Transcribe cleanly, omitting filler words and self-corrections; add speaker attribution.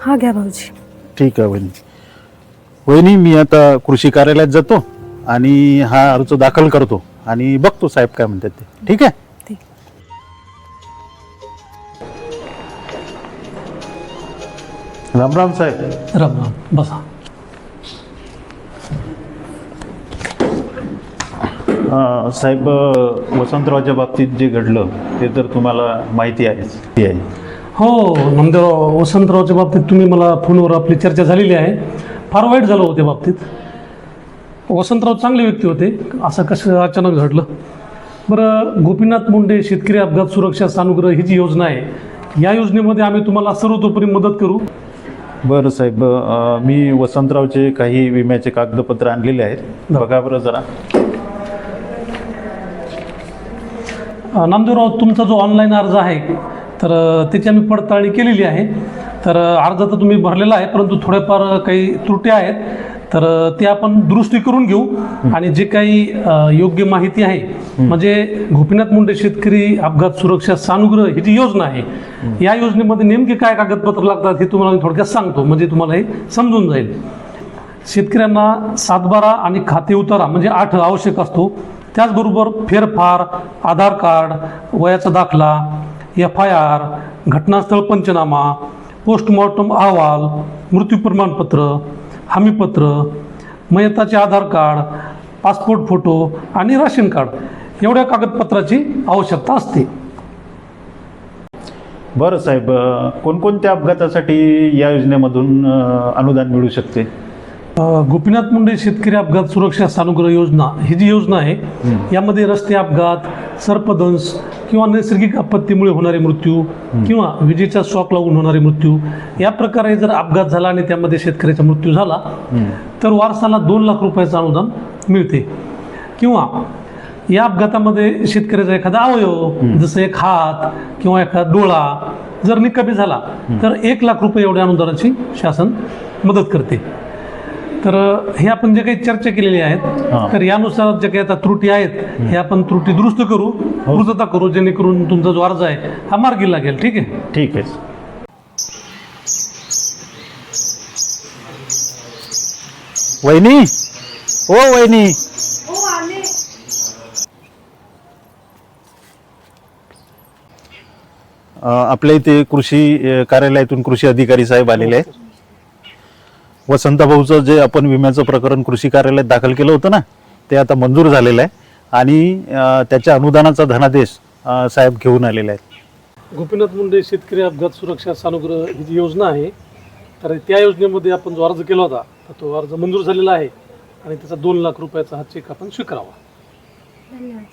Speaker 1: हा घ्या भाऊजी.
Speaker 2: ठीक आहे वहिनी. वहिनी मी आता कृषी कार्यालयात जातो आणि हा अर्ज दाखल करतो आणि बघतो साहेब काय म्हणतात ते. ठीक आहे.
Speaker 1: ठीक.
Speaker 2: राम राम साहेब.
Speaker 3: राम राम, बसा.
Speaker 2: साहेब वसंतरावच्या बाबतीत जे घडलं ते तर तुम्हाला माहिती आहे.
Speaker 3: हो नामदेवराव, वसंतरावच्या बाबतीत तुम्ही मला फोनवर आपली चर्चा झालेली आहे. फार वाईट झालं होत्या बाबतीत. वसंतराव चांगले व्यक्ती होते, असं कसं अचानक घडलं? बरं, गोपीनाथ मुंडे शेतकरी अपघात सुरक्षा सानुग्रह ही जी योजना आहे, या योजनेमध्ये आम्ही तुम्हाला सर्वतोपरी मदत करू.
Speaker 2: बरं साहेब, मी वसंतरावचे काही विम्याचे कागदपत्र आणलेले आहेत, बघा बरं जरा.
Speaker 3: नामदेवराव, तुमचा जो ऑनलाईन अर्ज आहे तर त्याची आम्ही पडताळणी केलेली आहे. तर अर्ज तर तुम्ही भरलेला आहे, परंतु थोड्याफार काही त्रुटी आहेत, तर ते आपण दुरुस्ती करून घेऊ. आणि जे काही योग्य माहिती आहे, म्हणजे गोपीनाथ मुंडे शेतकरी अपघात सुरक्षा सानुग्रह ही जी योजना आहे, या योजनेमध्ये नेमके काय कागदपत्र लागतात हे तुम्हाला मी थोडक्यात सांगतो, म्हणजे तुम्हाला हे समजून जाईल. शेतकऱ्यांना 7/12 आणि खाते उतारा म्हणजे 8 आवश्यक असतो. त्याचबरोबर फेरफार, आधार कार्ड, वयाचा दाखला, FIR, घटनास्थळ पंचनामा, पोस्टमॉर्टम अहवाल, मृत्यू प्रमाणपत्र, हमीपत्र, मयताचे आधार कार्ड, पासपोर्ट फोटो आणि राशन कार्ड एवढ्या कागदपत्राची आवश्यकता असते.
Speaker 2: बरं साहेब, कोणकोणत्या अपघातासाठी या योजनेमधून अनुदान मिळू शकते?
Speaker 3: गोपीनाथ मुंडे शेतकरी अपघात सुरक्षा सानुग्रह योजना ही जी योजना आहे, यामध्ये रस्ते अपघात, सर्पदंश किंवा नैसर्गिक आपत्तीमुळे होणारे मृत्यू किंवा विजेचा शॉक लागून होणारे मृत्यू, या प्रकारे जर अपघात झाला आणि त्यामध्ये शेतकऱ्याचा मृत्यू झाला तर वारसाला 2 लाख रुपयाचं अनुदान मिळते. किंवा या अपघातामध्ये शेतकऱ्याचा एखादा अवयव, जसं एक हात किंवा एखादा डोळा जर निकामी झाला तर 1 लाख रुपये एवढ्या अनुदानाची शासन मदत करते. तर हे आपण जे काही चर्चा केलेली आहेत, तर यानुसार जे काही आता त्रुटी आहेत, हे आपण त्रुटी दुरुस्त करू, पूर्तता करू, जेणेकरून तुमचा जो अर्ज आहे हा मार्गी लागेल. ठीक आहे?
Speaker 2: ठीक आहे. वहिनी, ओ वहिनी, आपल्या इथे कृषी कार्यालयातून कृषी अधिकारी साहेब आलेले आहेत. वसंत भाऊचं जे आपण विम्याचं प्रकरण कृषी कार्यालयात दाखल केलं होतं ना, ते आता मंजूर झालेलं आहे आणि त्याच्या अनुदानाचा धनादेश साहेब घेऊन आलेले आहेत.
Speaker 3: गोपीनाथ मुंडे शेतकरी अपघात सुरक्षा सानुग्रह ही जी योजना आहे, तर त्या योजनेमध्ये आपण जो अर्ज केला होता तर तो अर्ज मंजूर झालेला आहे आणि त्याचा 2 लाख रुपयाचा हा चेक आपण स्वीकारावा.
Speaker 1: धन्यवाद.